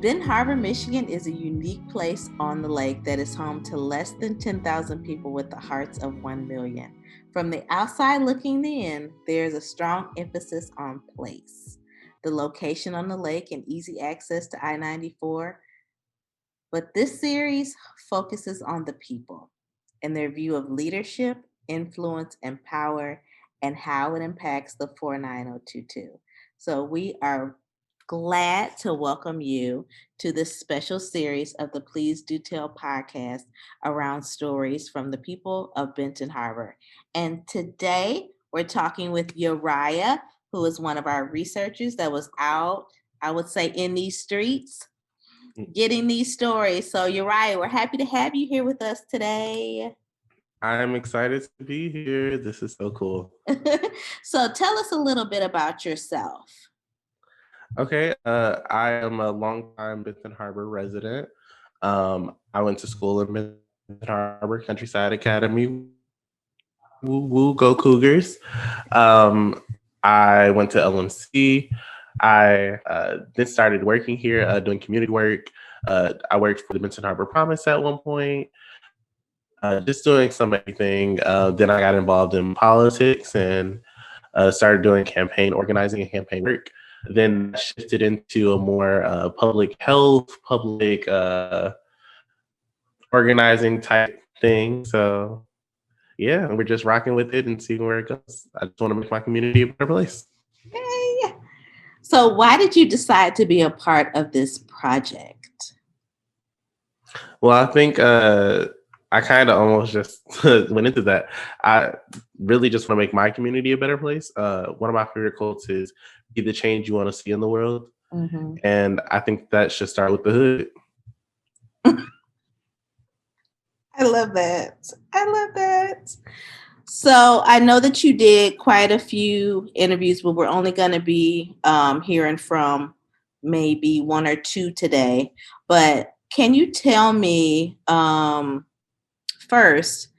Benton Harbor, Michigan is a unique place on the lake that is home to less than 10,000 people with the hearts of 1 million. From the outside looking in, there is a strong emphasis on place. The location on the lake and easy access to I 94. But this series focuses on the people and their view of leadership, influence, and power, and how it impacts the 49022. So we are glad to welcome you to this special series of the Please Do Tell podcast around stories from the people of Benton Harbor. And today we're talking with Uriah, who is one of our researchers that was out, I would say, in these streets getting these stories. So Uriah, we're happy to have you here with us today. I'm excited to be here. This is so cool. So tell us a little bit about yourself. Okay, I am a longtime Benton Harbor resident. I went to school in Benton Harbor Countryside Academy. Woo woo, go Cougars! I went to LMC. I then started working here, doing community work. I worked for the Benton Harbor Promise at one point. Just doing some everything. Then I got involved in politics and started doing campaign organizing and campaign work. Then shifted into a more public health, public organizing type thing. So yeah, we're just rocking with it and seeing where it goes. I just want to make my community a better place. Yay! So why did you decide to be a part of this project? Well, I think I kind of almost just went into that. I really just want to make my community a better place. One of my favorite quotes is "Be the change you want to see in the world," and I think that should start with the hood. I love that. I love that. So I know that you did quite a few interviews, but we're only going to be hearing from maybe one or two today. But can you tell me first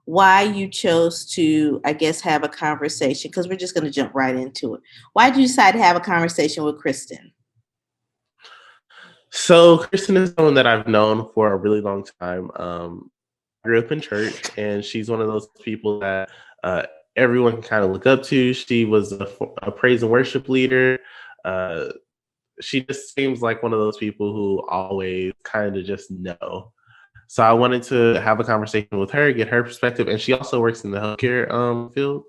why you chose to, I guess, have a conversation? Because we're just going to jump right into it. Why did you decide to have a conversation with Kristine? So Kristine is someone that I've known for a really long time. I grew up in church, and she's one of those people that everyone can kind of look up to. She was a praise and worship leader. Uh, she just seems like one of those people who always kind of just know. So I wanted to have a conversation with her, get her perspective, and she also works in the healthcare field.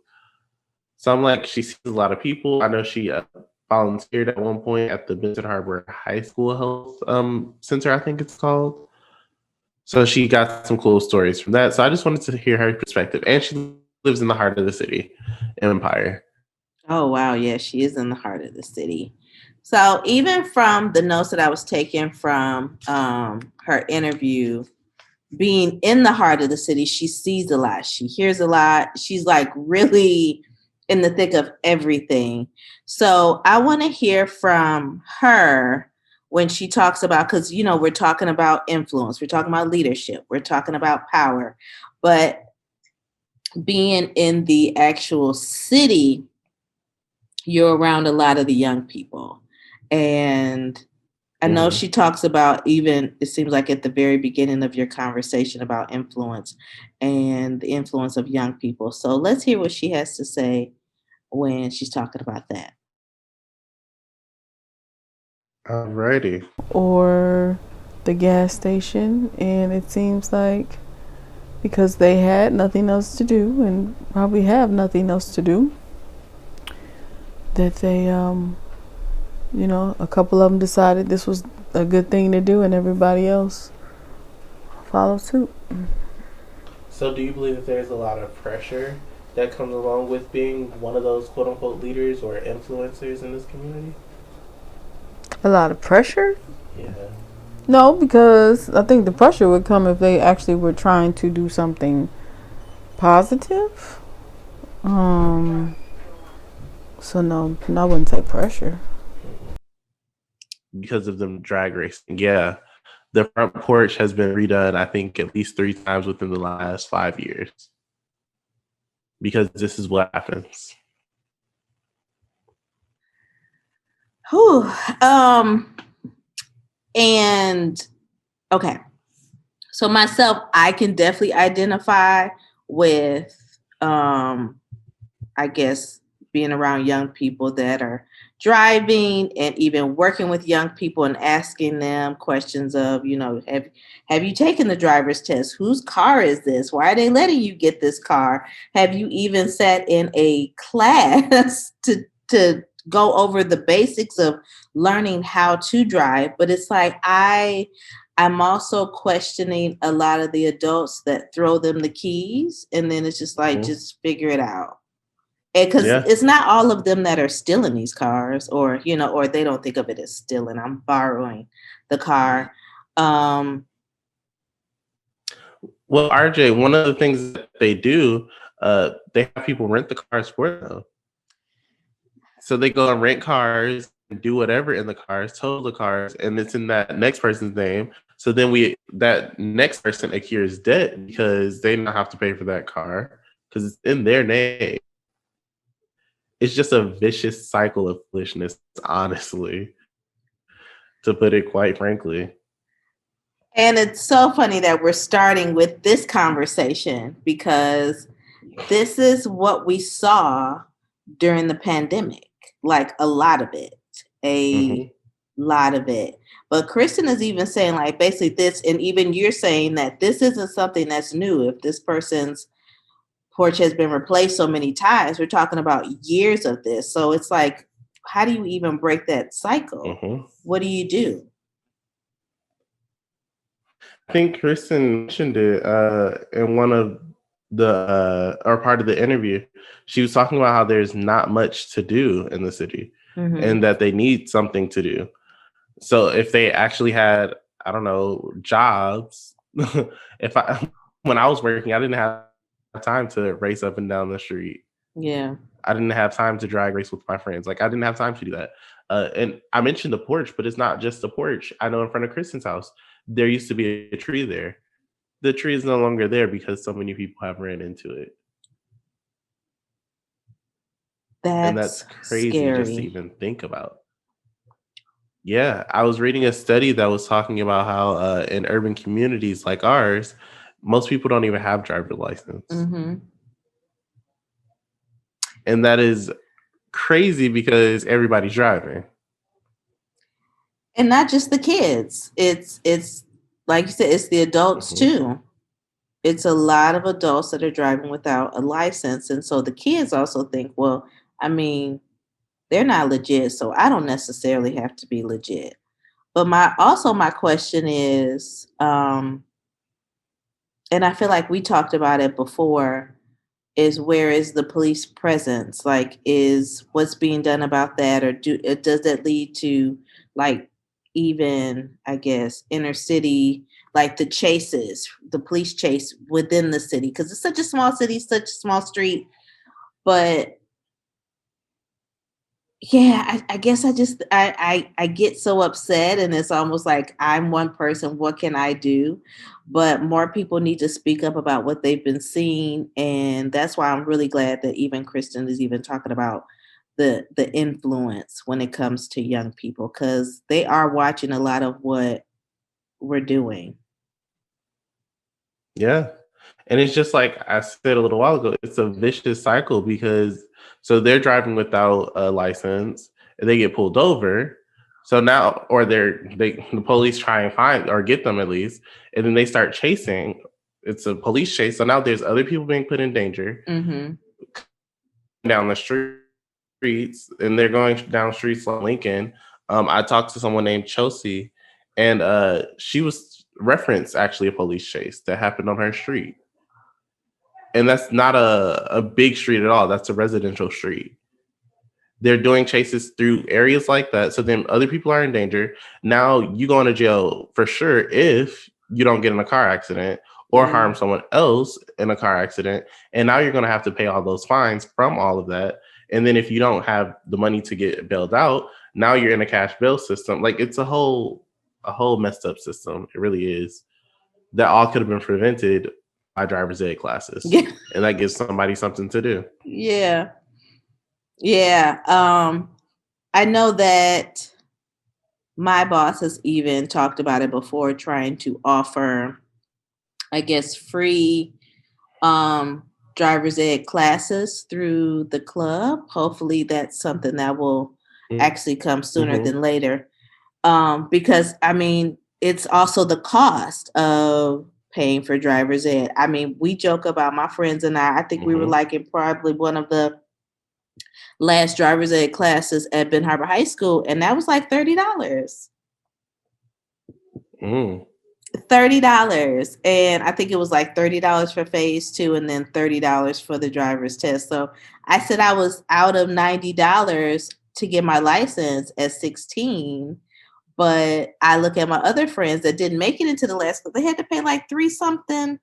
So I'm like, she sees a lot of people. I know she volunteered at one point at the Benton Harbor High School Health Center, I think it's called. So she got some cool stories from that. So I just wanted to hear her perspective. And she lives in the heart of the city, Empire. Oh, wow. Yeah, she is in the heart of the city. So even from the notes that I was taking from her interview, being in the heart of the city, she sees a lot. She hears a lot. She's like really in the thick of everything. So I want to hear from her when she talks about, because, you know, we're talking about influence, we're talking about leadership, we're talking about power, but being in the actual city, you're around a lot of the young people. And I know she talks about, even it seems like at the very beginning of your conversation, about influence and the influence of young people. So let's hear what she has to say when she's talking about that. Alrighty. Or the gas station, and it seems like because they had nothing else to do and probably have nothing else to do, that they a couple of them decided this was a good thing to do, and everybody else followed suit. So do you believe that there's a lot of pressure that comes along with being one of those quote unquote leaders or influencers in this community? A lot of pressure? Yeah. No, because I think the pressure would come if they actually were trying to do something positive. So no, I wouldn't say pressure. Because of them drag racing. Yeah. The front porch has been redone, I think, at least 3 times within the last 5 years. Because this is what happens. Whew. And okay. So myself, I can definitely identify with I guess being around young people that are driving and even working with young people and asking them questions of, have you taken the driver's test? Whose car is this? Why are they letting you get this car? Have you even sat in a class to go over the basics of learning how to drive? But it's like I'm also questioning a lot of the adults that throw them the keys and then it's just like, just figure it out. Because it's not all of them that are stealing these cars or they don't think of it as stealing. I'm borrowing the car. Well, RJ, one of the things that they do, they have people rent the cars for them. So they go and rent cars and do whatever in the cars, tow the cars, and it's in that next person's name. So then that next person accrues debt because they don't have to pay for that car because it's in their name. It's just a vicious cycle of foolishness, honestly, to put it quite frankly. And it's so funny that we're starting with this conversation because this is what we saw during the pandemic, like a lot of it, lot of it. But Kristine is even saying like basically this, and even you're saying that this isn't something that's new. If this person's porch has been replaced so many times, we're talking about years of this. So it's like, how do you even break that cycle? What do you do? I think Kristine mentioned it in one of the or part of the interview. She was talking about how there's not much to do in the city and that they need something to do. So if they actually had, I don't know, jobs, when I was working, I didn't have time to race up and down the street. Yeah. I didn't have time to drag race with my friends. Like I didn't have time to do that. And I mentioned the porch, but it's not just the porch. I know in front of Kristine's house, there used to be a tree there. The tree is no longer there because so many people have ran into it. That's crazy scary. just to even think about. Yeah, I was reading a study that was talking about how in urban communities like ours, most people don't even have driver's license. And that is crazy because everybody's driving. And not just the kids. It's like you said, it's the adults too. It's a lot of adults that are driving without a license. And so the kids also think, well, I mean, they're not legit, so I don't necessarily have to be legit. But my question is, and I feel like we talked about it before, is where is the police presence? Like, is what's being done about that, or does that lead to like even, I guess, inner city, like the chases, the police chase within the city? Because it's such a small city, such a small street. But yeah, I guess I get so upset, and it's almost like I'm one person. What can I do? But more people need to speak up about what they've been seeing, and that's why I'm really glad that even Kristine is even talking about the influence when it comes to young people, because they are watching a lot of what we're doing. Yeah. And it's just like I said a little while ago, it's a vicious cycle because so they're driving without a license and they get pulled over. So now, or the police try and find or get them at least, and then they start chasing. It's a police chase. So now there's other people being put in danger down the streets, and they're going down streets like Lincoln. I talked to someone named Chelsea, and she was referenced actually a police chase that happened on her street. And that's not a big street at all. That's a residential street. They're doing chases through areas like that. So then other people are in danger. Now you go into jail for sure if you don't get in a car accident or harm someone else in a car accident. And now you're going to have to pay all those fines from all of that. And then if you don't have the money to get bailed out, now you're in a cash bail system. Like it's a whole messed up system. It really is. That all could have been prevented by driver's ed classes. Yeah. And that gives somebody something to do. Yeah. I know that my boss has even talked about it before, trying to offer, I guess, free driver's ed classes through the club. Hopefully that's something that will actually come sooner than later. Because I mean, it's also the cost of paying for driver's ed. I mean, we joke about, my friends and I think we were like in probably one of the last driver's ed classes at Ben Harbor High School, and that was like $30. $30. And I think it was like $30 for phase 2 and then $30 for the driver's test. So I said I was out of $90 to get my license at 16. But I look at my other friends that didn't make it into the last, they had to pay like $3 something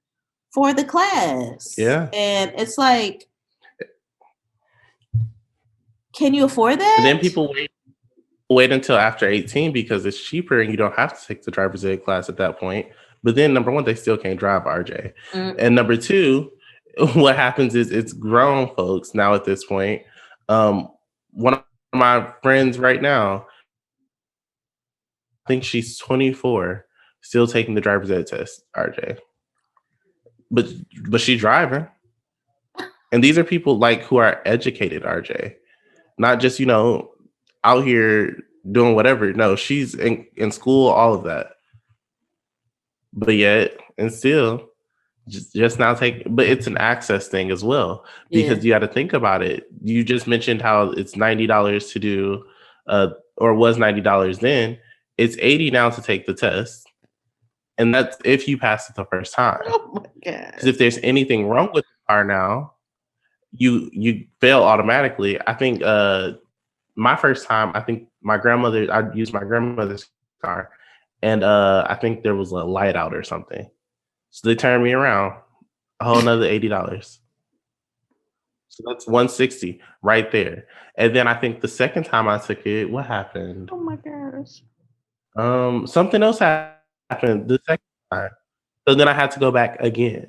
for the class. Yeah. And it's like, can you afford that? And then people wait until after 18 because it's cheaper and you don't have to take the driver's ed class at that point. But then number one, they still can't drive, RJ. And number two, what happens is it's grown folks now at this point. One of my friends right now, I think she's 24, still taking the driver's ed test, RJ. But she's driving. And these are people like who are educated, RJ. Not just, out here doing whatever. No, she's in school, all of that. But yet, and still, just now but it's an access thing as well. Because you got to think about it. You just mentioned how it's $90 to do, or was $90 then. It's $80 now to take the test. And that's if you pass it the first time. Oh my God. Because if there's anything wrong with the car now, you fail automatically. I think my first time, I think I used my grandmother's car. And I think there was a light out or something. So they turned me around, a whole nother $80. So that's $160 right there. And then I think the second time I took it, what happened? Oh my gosh. Something else happened the second time. So then I had to go back again.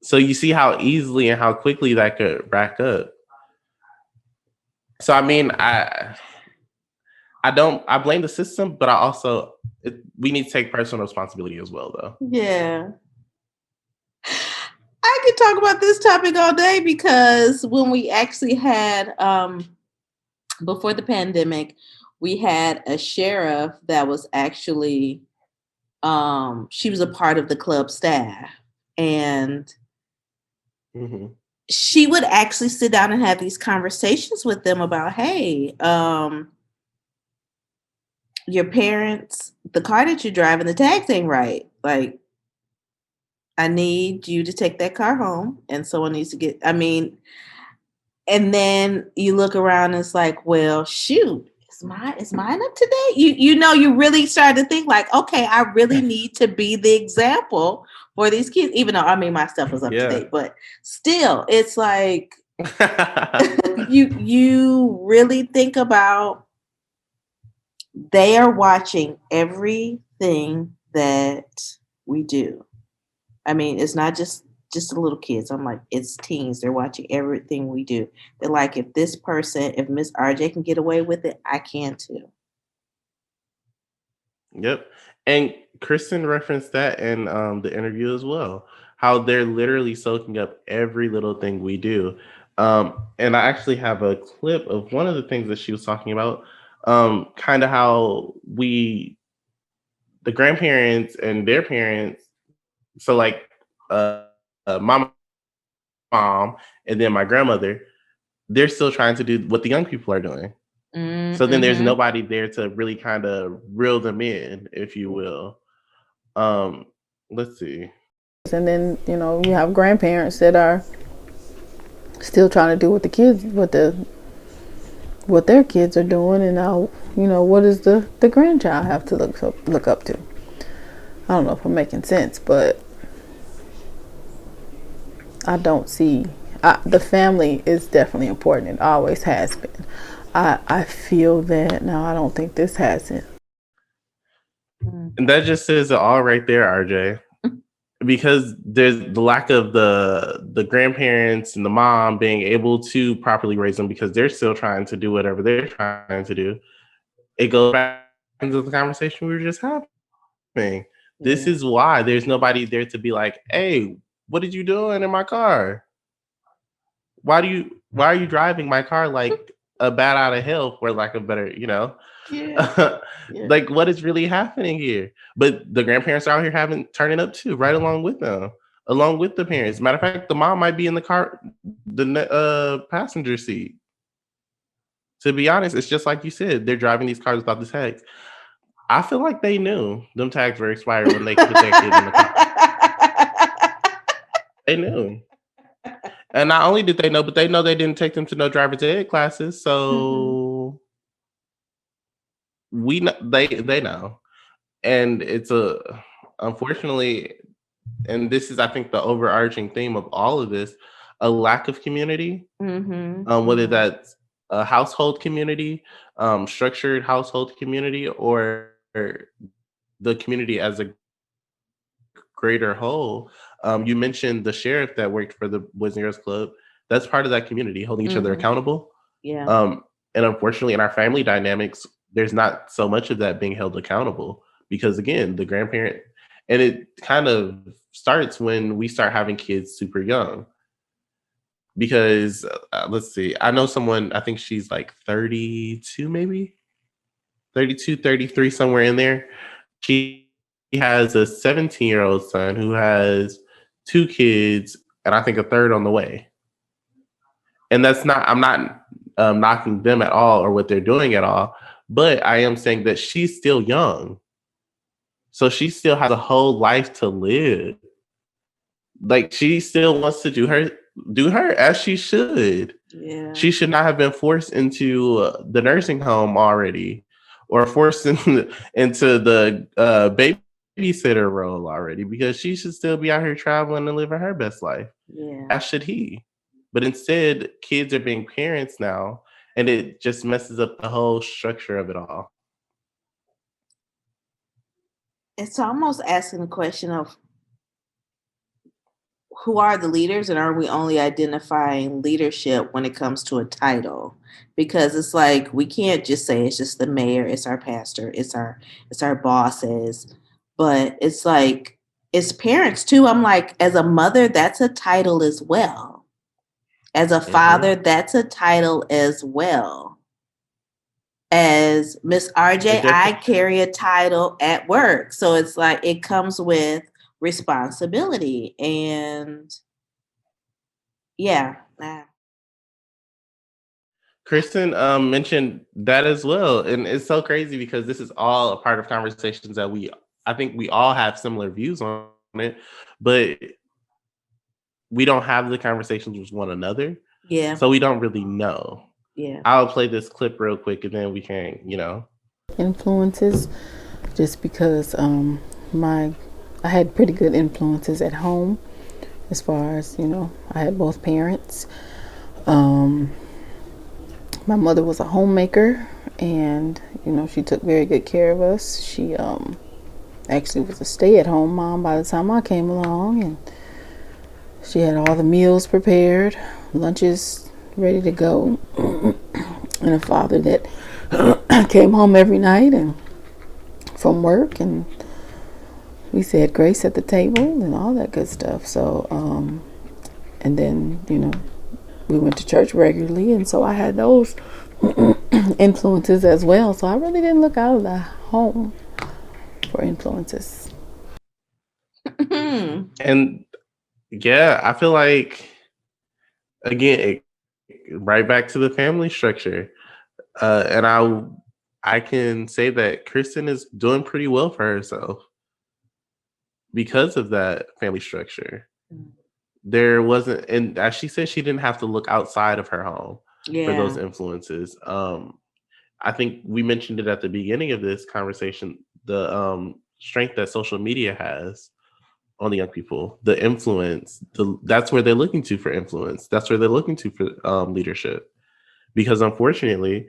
So you see how easily and how quickly that could rack up. So I mean, I blame the system, but we need to take personal responsibility as well, though. Yeah. I could talk about this topic all day because when we actually had, before the pandemic, we had a sheriff that was actually, she was a part of the club staff. And she would actually sit down and have these conversations with them about, hey, your parents, the car that you're driving, the tags ain't right. Like, I need you to take that car home, and someone needs to and then you look around and it's like, well, shoot, is mine up to date? You really start to think like, okay, I really need to be the example for these kids, even though my stuff was up to date, but still, it's like you really think about, they are watching everything that we do. It's not just the little kids. I'm like, it's teens. They're watching everything we do. They're like, if Miss RJ can get away with it, I can too. Yep. And Kristine referenced that in the interview as well, how they're literally soaking up every little thing we do. And I actually have a clip of one of the things that she was talking about, kind of how the grandparents and their parents, so like my mom and then my grandmother, they're still trying to do what the young people are doing. So then there's nobody there to really kind of reel them in, if you will. Let's see. And then, you have grandparents that are still trying to do what their kids are doing. And now, what does the grandchild have to look up to? I don't know if I'm making sense, but I don't see, the family is definitely important. It always has been. I feel that now. I don't think this hasn't. And that just says it all right there, RJ. Because there's the lack of the grandparents and the mom being able to properly raise them because they're still trying to do whatever they're trying to do. It goes back into the conversation we were just having. This Yeah. is why there's nobody there to be like, hey, what did you doing in my car? Why are you driving my car like a bat out of hell, for lack of better, Yeah. Yeah. like what is really happening here? But the grandparents are out here turning up too, right along with them, along with the parents. Matter of fact, the mom might be in the car, the passenger seat. To be honest, it's just like you said, they're driving these cars without the tags. I feel like they knew them tags were expired when they put their kid in the car. They knew. And not only did they know, but they know they didn't take them to no driver's ed classes. So we know, they know. And it's unfortunately, and this is I think the overarching theme of all of this, a lack of community. Whether that's a household community, structured household community, or the community as a greater whole. You mentioned the sheriff that worked for the Boys and Girls Club. That's part of that community, holding each other accountable. Yeah. And unfortunately, in our family dynamics, there's not so much of that being held accountable because, again, the grandparent, and it kind of starts when we start having kids super young. Because let's see, I know someone, I think she's like 32, maybe 32, 33, somewhere in there. She has a 17-year-old son who has 2 kids, and I think a third on the way. And I'm not knocking them at all or what they're doing at all, but I am saying that she's still young. So she still has a whole life to live. Like she still wants to do her as she should. Yeah. She should not have been forced into the nursing home already, or forced into the babysitter role already, because she should still be out here traveling and living her best life. Yeah. As should he. But instead, kids are being parents now, and it just messes up the whole structure of it all. It's almost asking the question of who are the leaders, and are we only identifying leadership when it comes to a title? Because it's like we can't just say it's just the mayor, it's our pastor, it's our bosses, but it's like it's parents too. I'm like, as a mother, that's a title as well. As a father, that's a title as well. As Miss RJ, I carry a title at work, so it's like it comes with responsibility. And yeah. Kristen mentioned that as well. And it's so crazy because this is all a part of conversations that I think we all have similar views on it, but we don't have the conversations with one another. Yeah. So we don't really know. Yeah. I'll play this clip real quick and then we can, Influences, just because I had pretty good influences at home, as far as, I had both parents. My mother was a homemaker, and, she took very good care of us. She actually was a stay-at-home mom by the time I came along, and she had all the meals prepared, lunches ready to go, and a father that came home every night and from work, and we said grace at the table and all that good stuff. So, and then, we went to church regularly, and so I had those influences as well. So I really didn't look out of the home for influences. And yeah, I feel like, again, right back to the family structure. And I can say that Kristen is doing pretty well for herself because of that family structure. There wasn't, and as she said, she didn't have to look outside of her home for those influences. I think we mentioned it at the beginning of this conversation, the strength that social media has on the young people, the influence, that's where they're looking to for influence. That's where they're looking to for leadership. Because unfortunately,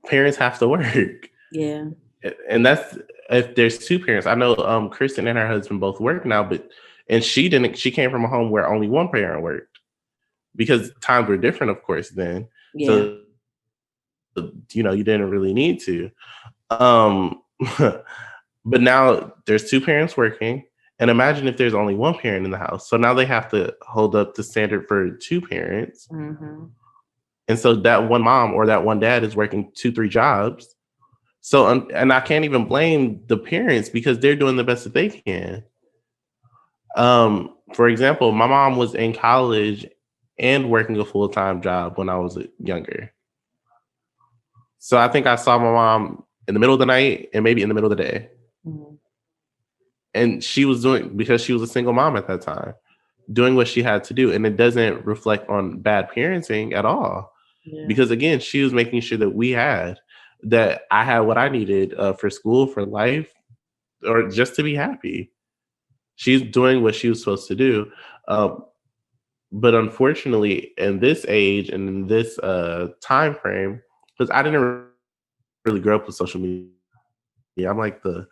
parents have to work. Yeah. And that's, if there's 2 parents. I know Kristen and her husband both work now, and she came from a home where only one parent worked, because times were different, of course, then. Yeah. So you didn't really need to. But now there's two parents working. And imagine if there's only one parent in the house. So now they have to hold up the standard for two parents. Mm-hmm. And so that one mom or that one dad is working 2-3 jobs. So, and I can't even blame the parents because they're doing the best that they can. For example, my mom was in college and working a full-time job when I was younger. So I think I saw my mom in the middle of the night and maybe in the middle of the day. Mm-hmm. And she was doing, because she was a single mom at that time, doing what she had to do. And it doesn't reflect on bad parenting at all. Yeah. Because again, she was making sure that I had what I needed for school, for life, or just to be happy. She's doing what she was supposed to do. But unfortunately, in this age and in this time frame, because I didn't really grow up with social media. I'm like the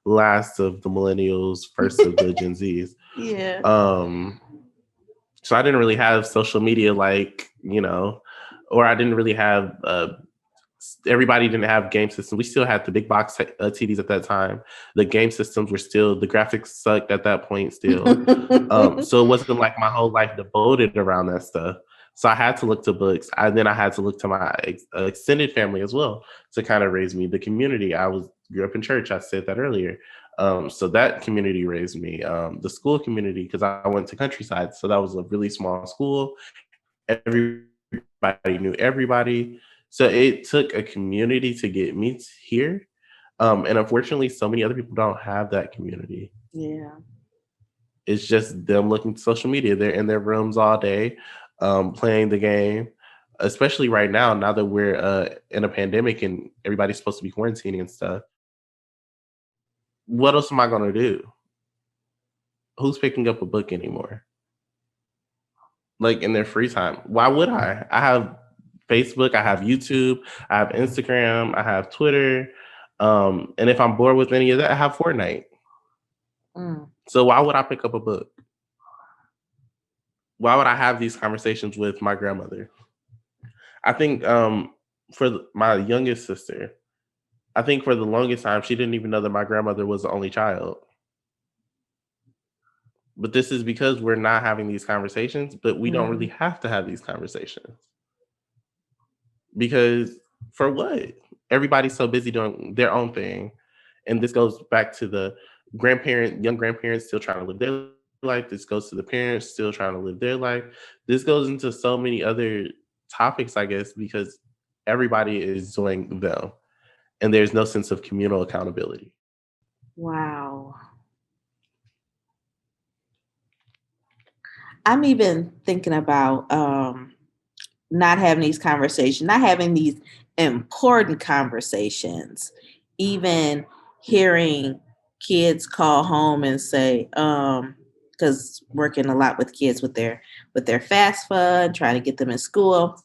last of the millennials, first of the Gen Zs. Yeah. So I didn't really have social media or I didn't really have everybody didn't have game systems. We still had the big box TVs at that time. The game systems were still, the graphics sucked at that point still. So it wasn't like my whole life devoted around that stuff. So I had to look to books. Then I had to look to my extended family as well to kind of raise me. The community, grew up in church. I said that earlier. So that community raised me. The school community, because I went to Countryside. So that was a really small school. Everybody knew everybody. So it took a community to get me here. And unfortunately, so many other people don't have that community. Yeah. It's just them looking at social media. They're in their rooms all day, playing the game, especially right now that we're in a pandemic and everybody's supposed to be quarantining and stuff. What else am I going to do? Who's picking up a book anymore? Like in their free time? Why would I? I have Facebook, I have YouTube, I have Instagram, I have Twitter. And if I'm bored with any of that, I have Fortnite. So why would I pick up a book? Why would I have these conversations with my grandmother? I think for my youngest sister, I think for the longest time, she didn't even know that my grandmother was the only child. But this is because we're not having these conversations, but we don't really have to have these conversations. Because for what? Everybody's so busy doing their own thing. And this goes back to the young grandparents still trying to live their life. This goes to the parents still trying to live their life. This goes into so many other topics, I guess, because everybody is doing them. And there's no sense of communal accountability. Wow. I'm even thinking about not having these conversations, not having these important conversations, even hearing kids call home and say, because working a lot with kids with their FAFSA, trying to get them in school,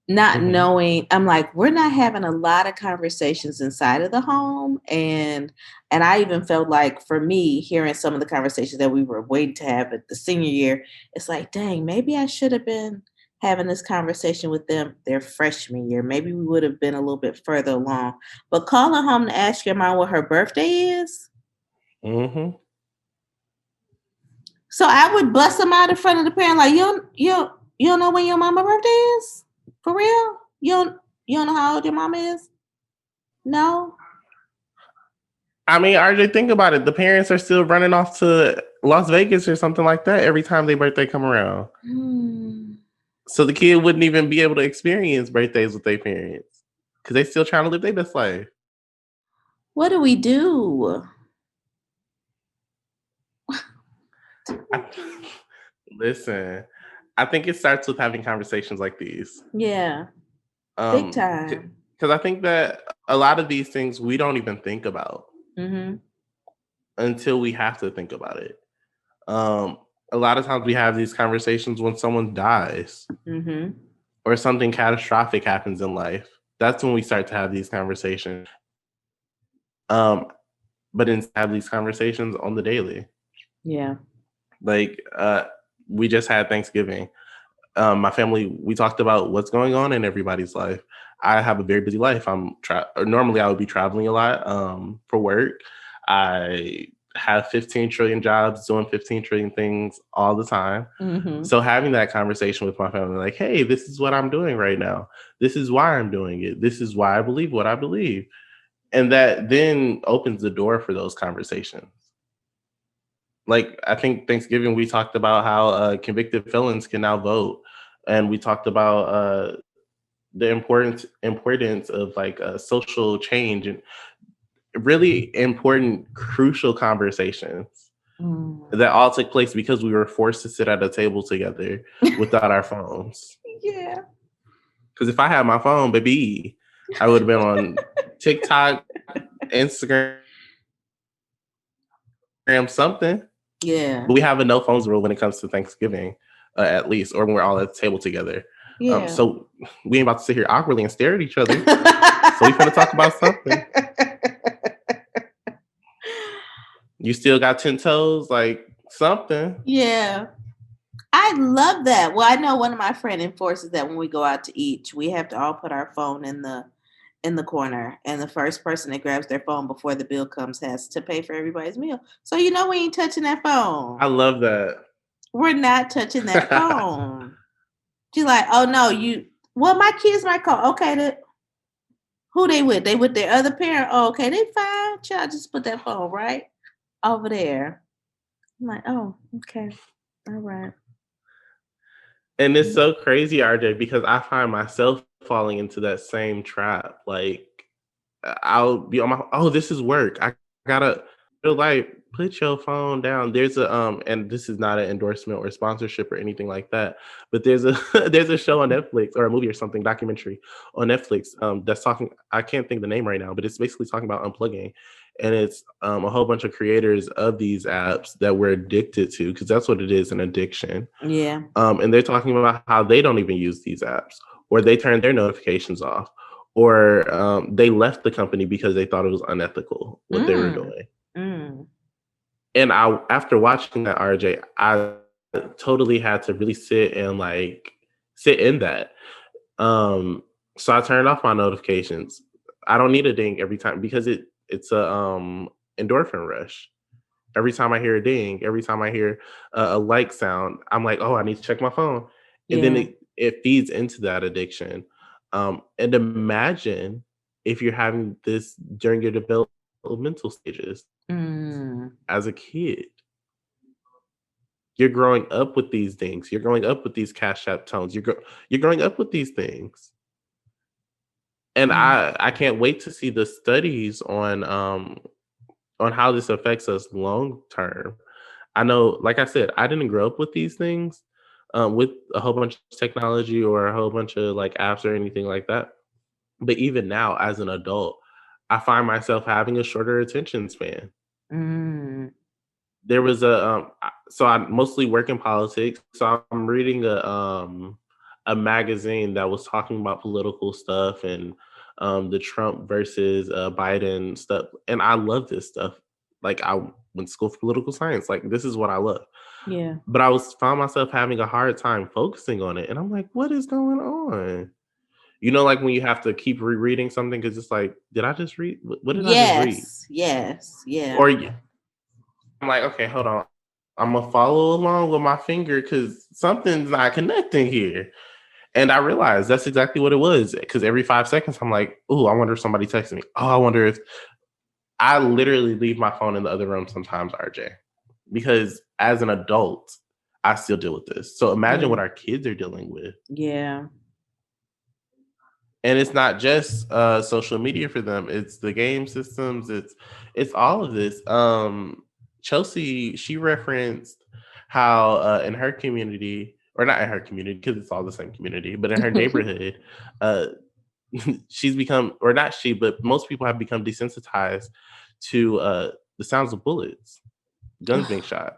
not knowing, I'm like, we're not having a lot of conversations inside of the home. And I even felt like for me, hearing some of the conversations that we were waiting to have at the senior year, it's like, dang, maybe I should have been having this conversation with them their freshman year. Maybe we would have been a little bit further along. But calling home to ask your mom what her birthday is. So I would bust them out in front of the parent, like, you don't know when your mama's birthday is? For real? You don't know how old your mama is? No? I mean, RJ, think about it. The parents are still running off to Las Vegas or something like that every time their birthday come around. So the kid wouldn't even be able to experience birthdays with their parents because they still trying to live their best life. What do we do? Listen, I think it starts with having conversations like these. Yeah. Big time. Because I think that a lot of these things we don't even think about until we have to think about it. A lot of times we have these conversations when someone dies or something catastrophic happens in life. That's when we start to have these conversations. But instead have these conversations on the daily. Yeah. Like we just had Thanksgiving. My family, we talked about what's going on in everybody's life. I have a very busy life. Normally I would be traveling a lot for work. I have 15 trillion jobs, doing 15 trillion things all the time. Mm-hmm. So having that conversation with my family, like, hey, this is what I'm doing right now. This is why I'm doing it. This is why I believe what I believe. And that then opens the door for those conversations. Like, I think Thanksgiving, we talked about how convicted felons can now vote. And we talked about the importance of like social change and really important, crucial conversations that all took place because we were forced to sit at a table together without our phones. Yeah. Because if I had my phone, baby, I would have been on TikTok, Instagram, something. Yeah. But we have a no phones rule when it comes to Thanksgiving, at least, or when we're all at the table together. Yeah. So we ain't about to sit here awkwardly and stare at each other. So we finna talk about something. You still got 10 toes, like something. Yeah. I love that. Well, I know one of my friends enforces that when we go out to eat, we have to all put our phone in the corner, and the first person that grabs their phone before the bill comes has to pay for everybody's meal. So we ain't touching that phone. I love that. We're not touching that phone. She's like, oh no, well, my kids might call. Okay, who they with? They with their other parent? Oh, okay, they fine. Child, just put that phone right over there. I'm like, oh, okay. All right. And it's so crazy, RJ, because I find myself falling into that same trap. Like, I'll be on my, this is work. I gotta feel like, put your phone down. There's and this is not an endorsement or sponsorship or anything like that, but there's a there's a show on Netflix, or a movie or something, documentary on Netflix, that's talking, I can't think of the name right now, but it's basically talking about unplugging. And it's a whole bunch of creators of these apps that we're addicted to, because that's what it is, an addiction. Yeah. And they're talking about how they don't even use these apps, or they turn their notifications off, or they left the company because they thought it was unethical what they were doing. And after watching that, RJ, I totally had to really sit in that. So I turned off my notifications. I don't need a ding every time, because it's a endorphin rush. Every time I hear a ding, every time I hear a like sound, I'm like, oh, I need to check my phone. And then it feeds into that addiction. And imagine if you're having this during your developmental stages as a kid. You're growing up with these things. You're growing up with these Cash App tones. You're growing up with these things. And I can't wait to see the studies on how this affects us long term. I know, like I said, I didn't grow up with these things, with a whole bunch of technology or a whole bunch of like apps or anything like that. But even now, as an adult, I find myself having a shorter attention span. There was so I mostly work in politics. So I'm reading a magazine that was talking about political stuff and the Trump versus Biden stuff. And I love this stuff. Like, I went to school for political science. Like, this is what I love. Yeah. But found myself having a hard time focusing on it. And I'm like, what is going on? Like when you have to keep rereading something because it's like, did I just read? What did I just read? Yes. Yeah. Or I'm like, okay, hold on. I'm going to follow along with my finger because something's not connecting here. And I realized that's exactly what it was. Because every 5 seconds, I'm like, oh, I wonder if somebody texted me. Oh, I wonder if... I literally leave my phone in the other room sometimes, RJ. Because as an adult, I still deal with this. So imagine what our kids are dealing with. Yeah. And it's not just social media for them. It's the game systems. It's all of this. Chelsea, she referenced how in her community, or not in her community, because it's all the same community, but in her neighborhood, she's become, or not she, but most people have become desensitized to the sounds of bullets, guns being shot.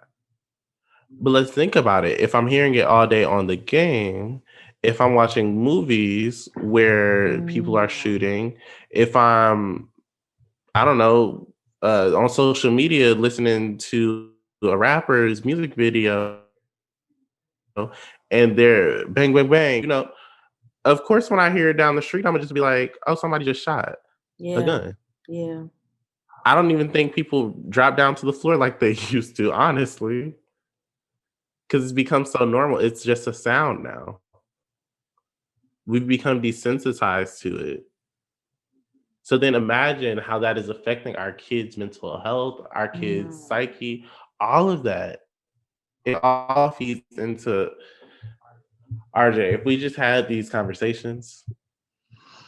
But let's think about it. If I'm hearing it all day on the game, if I'm watching movies where people are shooting, if I'm, I don't know, on social media listening to a rapper's music video, and they're bang, bang, bang. Of course, when I hear it down the street, I'm gonna just be like, "Oh, somebody just shot a Yeah. gun." Yeah. I don't even think people drop down to the floor like they used to, honestly, because it's become so normal. It's just a sound now. We've become desensitized to it. So then imagine how that is affecting our kids' mental health, our kids' Mm. psyche, all of that. It all feeds into RJ. If we just had these conversations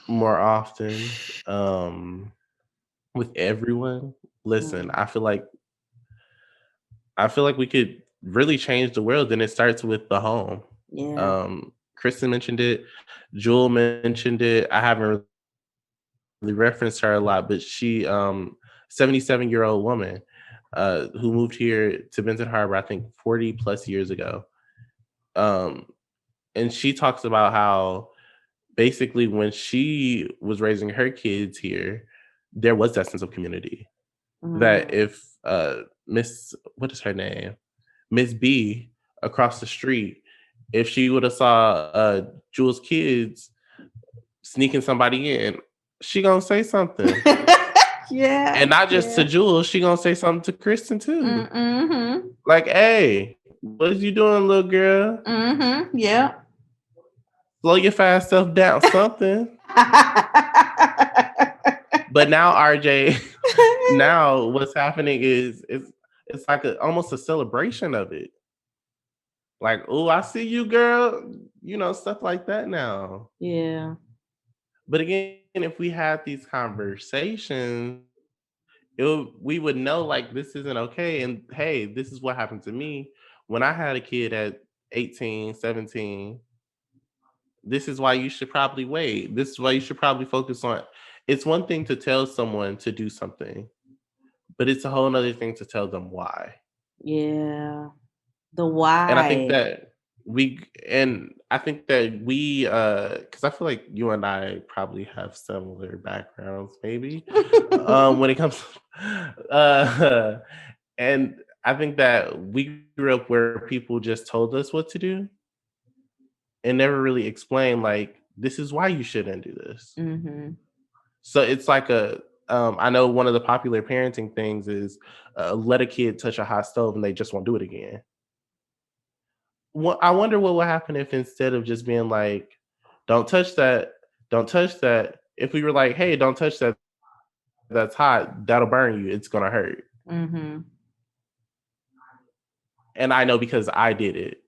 more often, with everyone, listen, Mm. I feel like we could really change the world, and it starts with the home. Yeah. Kristen mentioned it, Jewel mentioned it. I haven't really referenced her a lot, but she 77-year-old woman who moved here to Benton Harbor, I think 40 plus years ago. Um, and she talks about how basically when she was raising her kids here, there was that sense of community. That Mm. if Miss, what is her name? Miss B across the street, if she would have saw Jules' kids sneaking somebody in, she gonna say something. Yeah. And not just to Yeah. Jules, she gonna say something to Kristen too. Mm-hmm. Like, hey, what is you doing, little girl? Mm-hmm. Yeah. Slow your fast self down, something. But now, RJ, now what's happening is it's like almost a celebration of it. Like, oh, I see you, girl. Stuff like that now. Yeah. But again, if we had these conversations, we would know like this isn't okay. And hey, this is what happened to me when I had a kid at 18, 17. This is why you should probably wait. This is why you should probably focus on. It's one thing to tell someone to do something, but it's a whole other thing to tell them why. Yeah. The And I think why. that we because I feel like you and I probably have similar backgrounds, maybe, when it comes and I think that we grew up where people just told us what to do and never really explained like this is why you shouldn't do this. Mm-hmm. So it's like I know one of the popular parenting things is let a kid touch a hot stove and they just won't do it again. Well, I wonder what will happen if instead of just being like, don't touch that, don't touch that, if we were like, hey, don't touch that, that's hot, that'll burn you, it's gonna hurt. Mm-hmm. And I know because I did it.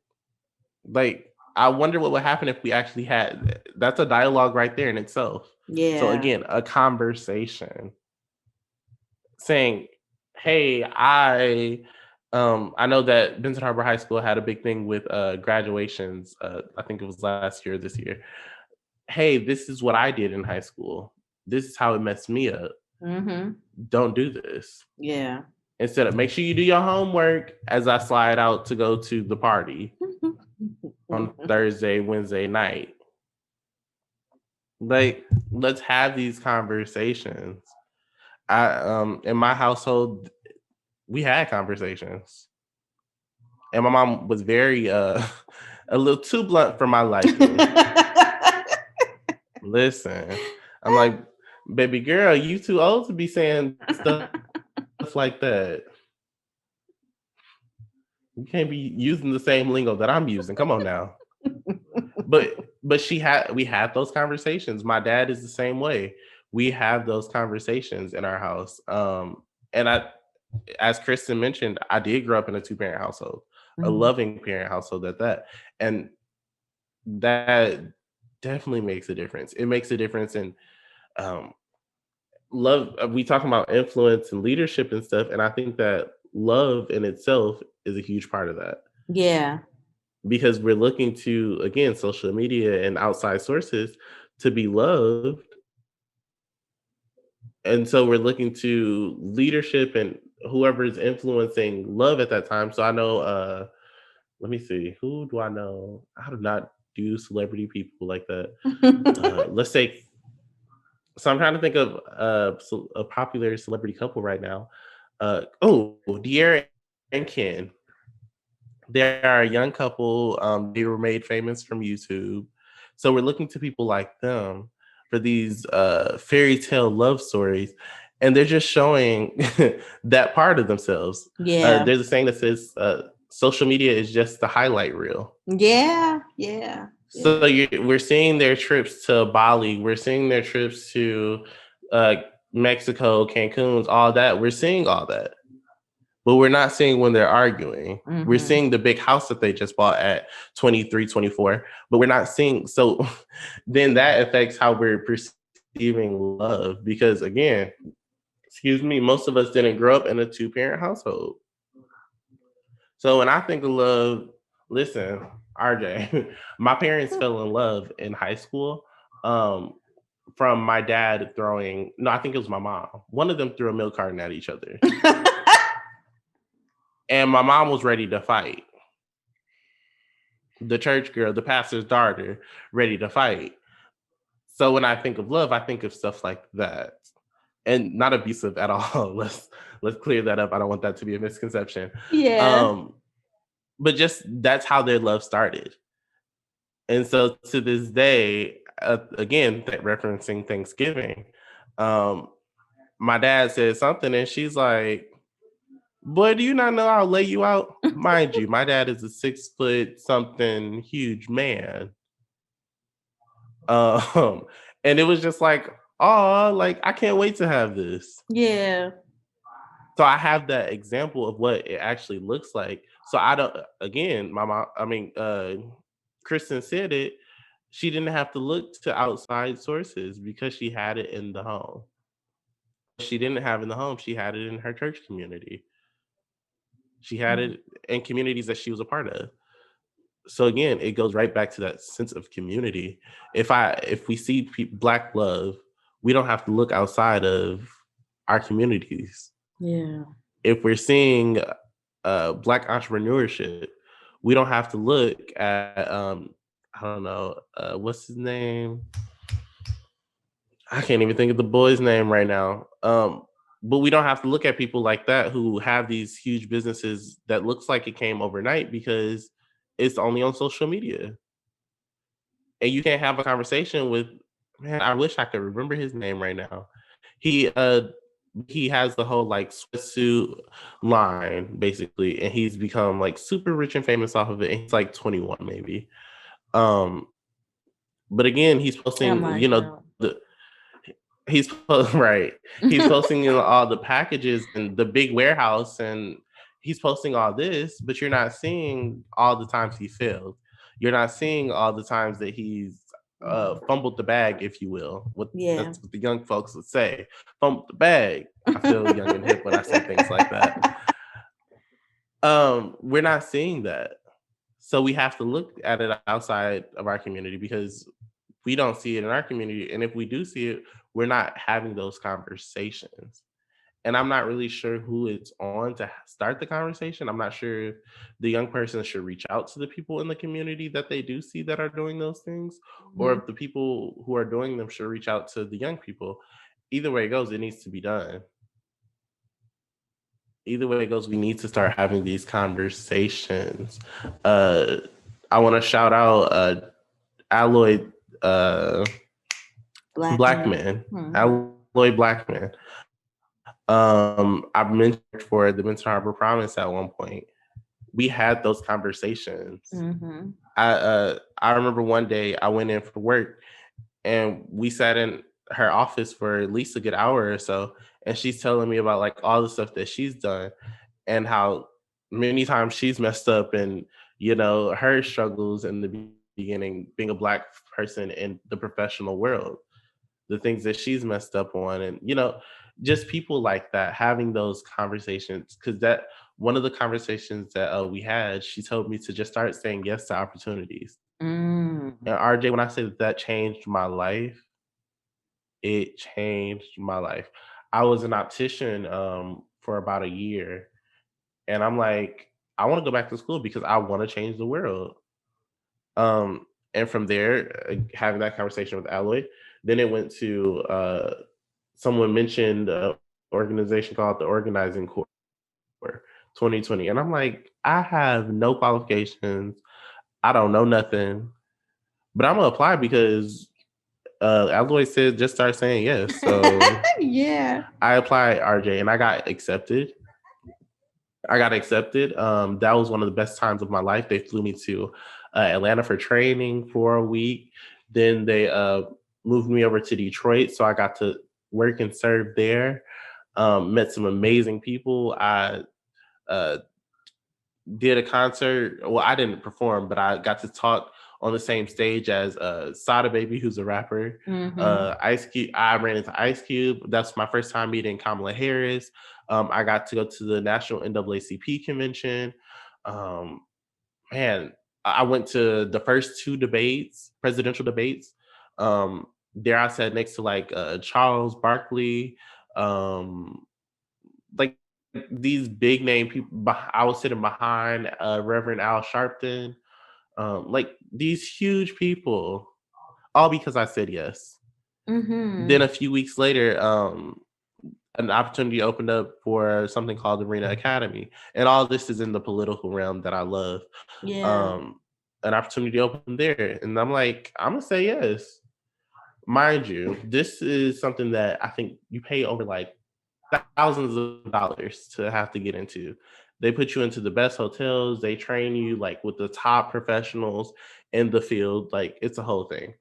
Like, I wonder what would happen if we actually had that's a dialogue right there in itself. So Yeah. again, a conversation saying, hey, I know that Benton Harbor High School had a big thing with graduations. I think it was last year or this year. Hey, this is what I did in high school. This is how it messed me up. Mm-hmm. Don't do this. Yeah. Instead of make sure you do your homework as I slide out to go to the party on Thursday, Wednesday night. Like, let's have these conversations. In my household, we had conversations. And my mom was very a little too blunt for my liking. Listen, I'm like, baby girl, you too old to be saying stuff like that. You can't be using the same lingo that I'm using. Come on now. But we had those conversations. My dad is the same way. We have those conversations in our house. And as Kristen mentioned, I did grow up in a 2-parent household, a loving parent household at that. And that definitely makes a difference. It makes a difference in um, love. We talking about influence and leadership and stuff, and I think that love in itself is a huge part of that Yeah. because we're looking to again social media and outside sources to be loved, and so we're looking to leadership and whoever is influencing love at that time. So I know. Let me see. Who do I know? I do not do celebrity people like that. Let's say. So I'm trying to think of a popular celebrity couple right now. De'Ara and Ken. There are a young couple. They were made famous from YouTube. So we're looking to people like them for these fairy tale love stories. And they're just showing that part of themselves. Yeah. There's a saying that says social media is just the highlight reel. Yeah. So we're seeing their trips to Bali. We're seeing their trips to Mexico, Cancun's, all that. We're seeing all that. But we're not seeing when they're arguing. Mm-hmm. We're seeing the big house that they just bought at 23, 24. But we're not seeing. So then that affects how we're perceiving love. Because again, excuse me, most of us didn't grow up in a 2-parent household. So when I think of love, listen, RJ, my parents fell in love in high school from my dad throwing, no, I think it was my mom. One of them threw a milk carton at each other. And my mom was ready to fight. The church girl, the pastor's daughter, ready to fight. So when I think of love, I think of stuff like that. And not abusive at all. Let's clear that up. I don't want that to be a misconception. Yeah. But just that's how their love started. And so to this day, again, referencing Thanksgiving, my dad said something and she's like, boy, do you not know I'll lay you out? Mind you, my dad is a 6 foot something huge man. And it was just like, oh, like I can't wait to have this. Yeah. So I have that example of what it actually looks like. So I don't, again, my mom, Kristine said it, she didn't have to look to outside sources because she had it in the home. She didn't have in the home, she had it in her church community. She had it in communities that she was a part of. So again, it goes right back to that sense of community. If we see Black love, we don't have to look outside of our communities. Yeah. If we're seeing Black entrepreneurship, we don't have to look at I don't know what's his name. I can't even think of the boy's name right now. But we don't have to look at people like that who have these huge businesses that looks like it came overnight because it's only on social media. And you can't have a conversation with, man, I wish I could remember his name right now. He has the whole like sweatsuit line basically, and he's become like super rich and famous off of it. And he's like 21 maybe. But again, he's posting, he's right. He's posting all the packages and the big warehouse, and he's posting all this, but you're not seeing all the times he failed. You're not seeing all the times that he's fumbled the bag, if you will. That's what the young folks would say. Fumbled the bag. I feel young and hip when I say things like that. We're not seeing that. So we have to look at it outside of our community because we don't see it in our community. And if we do see it, we're not having those conversations. And I'm not really sure who it's on to start the conversation. I'm not sure if the young person should reach out to the people in the community that they do see that are doing those things, or if the people who are doing them should reach out to the young people. Either way it goes, it needs to be done. Either way it goes, we need to start having these conversations. I want to shout out Alloy Blackman. Alloy Blackman. I've mentioned for the Benton Harbor Promise at one point. We had those conversations. Mm-hmm. I remember one day I went in for work and we sat in her office for at least a good hour or so, and she's telling me about like all the stuff that she's done and how many times she's messed up and her struggles in the beginning being a Black person in the professional world, the things that she's messed up on, and just people like that, having those conversations. Because that one of the conversations that we had, she told me to just start saying yes to opportunities. And RJ, when I say that changed my life, it changed my life. I was an optician for about a year, and I'm like, I want to go back to school because I want to change the world. And from there, having that conversation with Alloy, then it went to someone mentioned an organization called the Organizing Corps. 2020. And I'm like, I have no qualifications. I don't know nothing, but I'm gonna apply because Alloy said just start saying yes. So yeah. I applied, RJ, and I got accepted. That was one of the best times of my life. They flew me to Atlanta for training for a week. Then they moved me over to Detroit, so I got to work and serve there. Met some amazing people. I uh, did a concert. Well, I didn't perform, but I got to talk on the same stage as Sada Baby, who's a rapper. Ice Cube. I ran into Ice Cube. That's my first time meeting Kamala Harris. I got to go to the National NAACP convention. Man, I went to the first two debates, presidential debates. There I sat next to like Charles Barkley, like these big name people. I was sitting behind Reverend Al Sharpton, like these huge people, all because I said yes. Then a few weeks later, an opportunity opened up for something called the Arena Academy, and all this is in the political realm that I love. Yeah. An opportunity opened there, and I'm like, I'm gonna say yes. Mind you, this is something that I think you pay over like thousands of dollars to have to get into. They put you into the best hotels. They train you like with the top professionals in the field. Like it's a whole thing.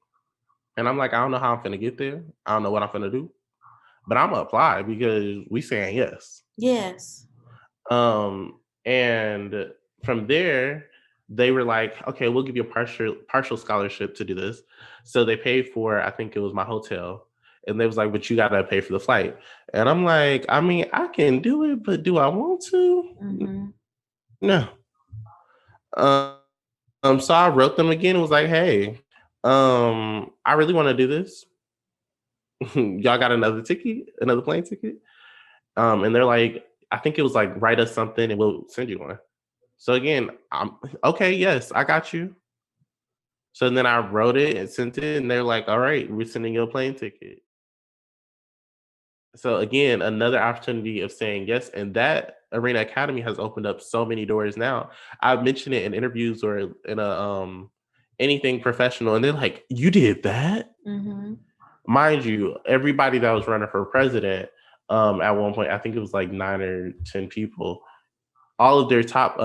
And I'm like, I don't know how I'm gonna get there. I don't know what I'm gonna do, but I'm gonna apply because we saying yes. Yes. And from there, they were like, okay, we'll give you a partial scholarship to do this. So they paid for, I think it was my hotel. And they was like, but you gotta pay for the flight. And I'm like, I mean, I can do it, but do I want to? No. So I wrote them again and was like, hey, I really want to do this. Y'all got another plane ticket? And they're like, I think it was like, write us something and we'll send you one. So again, I'm okay, yes, I got you. So then I wrote it and sent it, and they're like, all right, we're sending you a plane ticket. So again, another opportunity of saying yes. And that Arena Academy has opened up so many doors now. I've mentioned it in interviews or in a anything professional, and they're like, you did that? Mind you, everybody that was running for president at one point, I think it was like 9 or 10 people, all of their top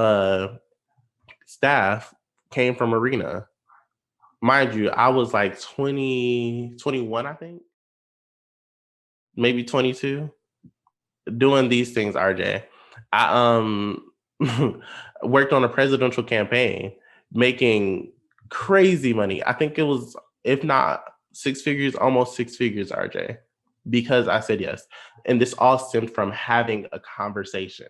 staff came from Arena. Mind you, I was like 20, 21, I think. Maybe 22. Doing these things, RJ. I worked on a presidential campaign, making crazy money. I think it was, if not 6 figures, almost 6 figures, RJ, because I said yes. And this all stemmed from having a conversation.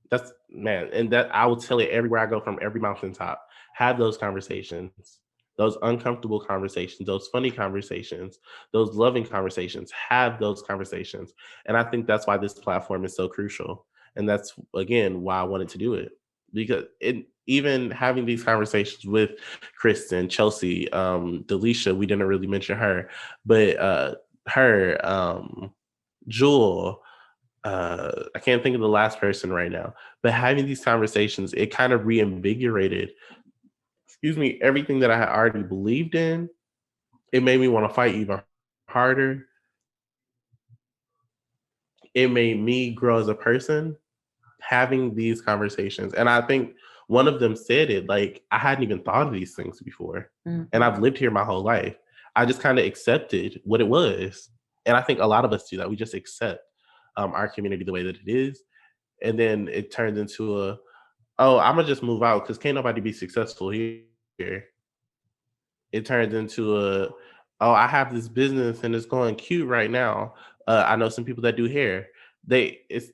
That's, man, and that I will tell it everywhere I go, from every mountaintop. Have those conversations, those uncomfortable conversations, those funny conversations, those loving conversations. Have those conversations. And I think that's why this platform is so crucial. And that's, again, why I wanted to do it. Because even having these conversations with Kristen, Chelsea, Delisha, we didn't really mention her, but Jewel, I can't think of the last person right now, but having these conversations, it kind of reinvigorated, everything that I had already believed in. It made me want to fight even harder. It made me grow as a person, having these conversations. And I think one of them said it, like, I hadn't even thought of these things before. And I've lived here my whole life. I just kind of accepted what it was. And I think a lot of us do that. We just accept our community the way that it is. And then it turns into I'm going to just move out because can't nobody be successful here. It turns into I have this business and it's going cute right now. I know some people that do hair. It's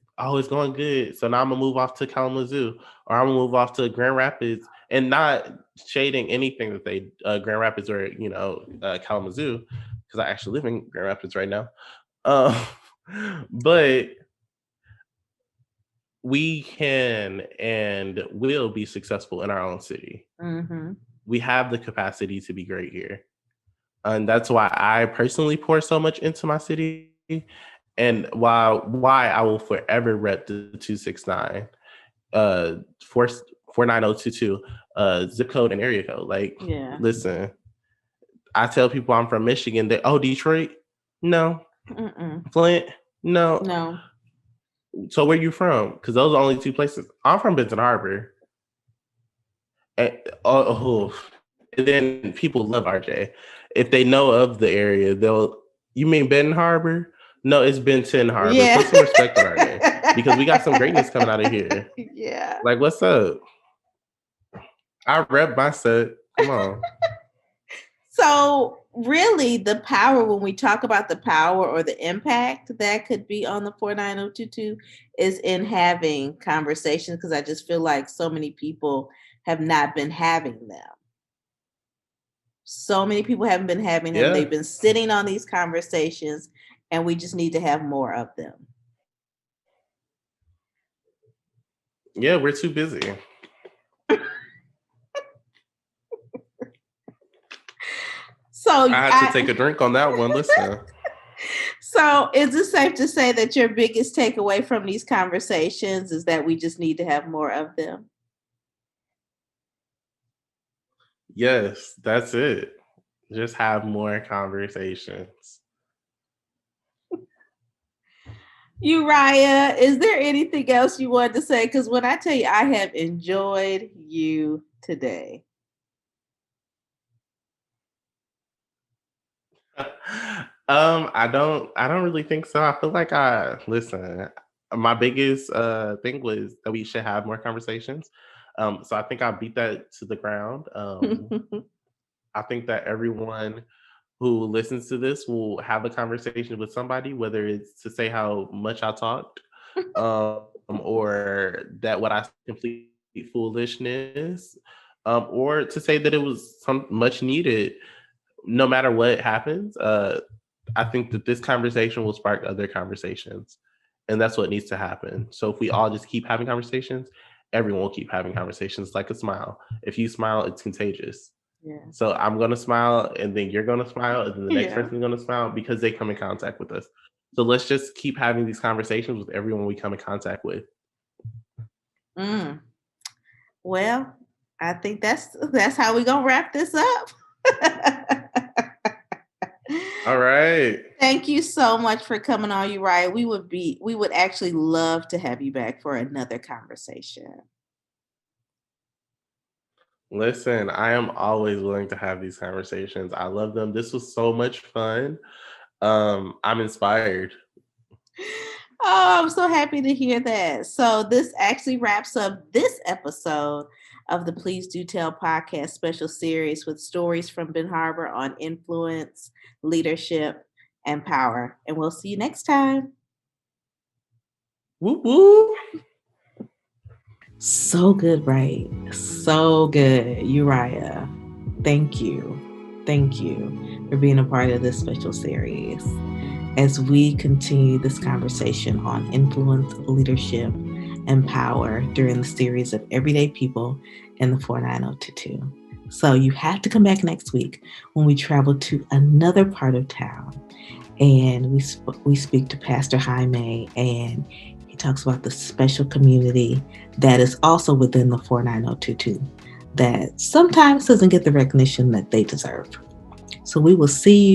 going good. So now I'm gonna move off to Kalamazoo, or I'm gonna move off to Grand Rapids, and not shading anything that they Grand Rapids or Kalamazoo, because I actually live in Grand Rapids right now. But we can and will be successful in our own city. We have the capacity to be great here. And that's why I personally pour so much into my city, and why I will forever rep the 269. 49022 zip code and area code. Like, Yeah. listen, I tell people I'm from Michigan. They, oh, Detroit? No. Mm-mm. Flint? No. No. So where you from? Because those are only two places. I'm from Benton Harbor. And, and then people love RJ. If they know of the area, you mean Benton Harbor? No, it's Benton Harbor. Yeah. Put some respect on our name because we got some greatness coming out of here. Yeah. Like, what's up? I rep my set. Come on. So really the power, when we talk about the power or the impact that could be on the 49022 is in having conversations, because I just feel like so many people have not been having them. So many people haven't been having them. Yeah. They've been sitting on these conversations, and we just need to have more of them. Yeah, we're too busy. So I had to take a drink on that one. Listen. So is it safe to say that your biggest takeaway from these conversations is that we just need to have more of them? Yes, that's it. Just have more conversations. Uriah, is there anything else you wanted to say? Because when I tell you, I have enjoyed you today. I don't really think so. I feel like listen, my biggest thing was that we should have more conversations. So I think I beat that to the ground. I think that everyone who listens to this will have a conversation with somebody, whether it's to say how much I talked, or that what I complete foolishness, or to say that it was some much needed. No matter what happens, I think that this conversation will spark other conversations, and that's what needs to happen. So if we all just keep having conversations, everyone will keep having conversations. Like a smile. If you smile, it's contagious. Yeah. So I'm gonna smile, and then you're gonna smile, and then the next Yeah. person's gonna smile because they come in contact with us. So let's just keep having these conversations with everyone we come in contact with. Well, I think that's how we're gonna wrap this up. All right. Thank you so much for coming on, Uriah. We would actually love to have you back for another conversation. Listen, I am always willing to have these conversations. I love them. This was so much fun. I'm inspired. Oh, I'm so happy to hear that. So this actually wraps up this episode of the Please Do Tell podcast special series with stories from Ben Harbor on influence, leadership, and power. And we'll see you next time. Woo woo. So good, right? So good, Uriah. Thank you. Thank you for being a part of this special series as we continue this conversation on influence, leadership, and power during the series of Everyday People in the 49022. So you have to come back next week when we travel to another part of town, and we speak to Pastor Jaime, and he talks about the special community that is also within the 49022 that sometimes doesn't get the recognition that they deserve. So we will see you